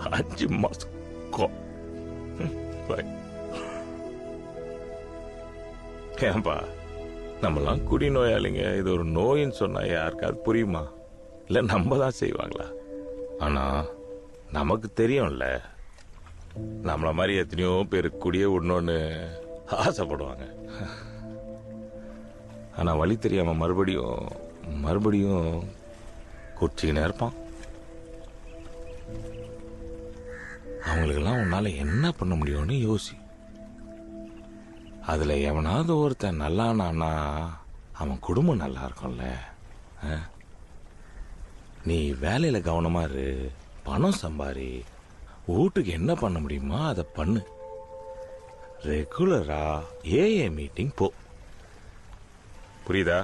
5 மாசம் ஏன்பா நம்மலாம் குடிநோயாளிங்க, இது ஒரு நோயின்னு சொன்னா யாருக்காவது புரியுமா? இல்ல நம்ம தான் செய்வாங்களா? ஆனா நமக்கு தெரியும்ல, நம்மள மாதிரி எத்தனையோ பேர் குடியே விடணும்னு ஆசைப்படுவாங்க. ஆனா வழி தெரியாம மறுபடியும் குடிச்சிக்கினே இருப்பான். அவங்களுக்கெல்லாம் உன்னால என்ன பண்ண முடியும்னு யோசி. அதுல எவனாவது ஒருத்தன் நல்லானான்னா அவன் குடும்பம் நல்லா இருக்கும்ல. நீ வேலையில கவனமா இரு, பணம் சம்பாரி, வீட்டுக்கு என்ன பண்ண முடியுமோ அதை பண்ணு. ரெகுலரா ஏஏ மீட்டிங் போ. புரியுதா?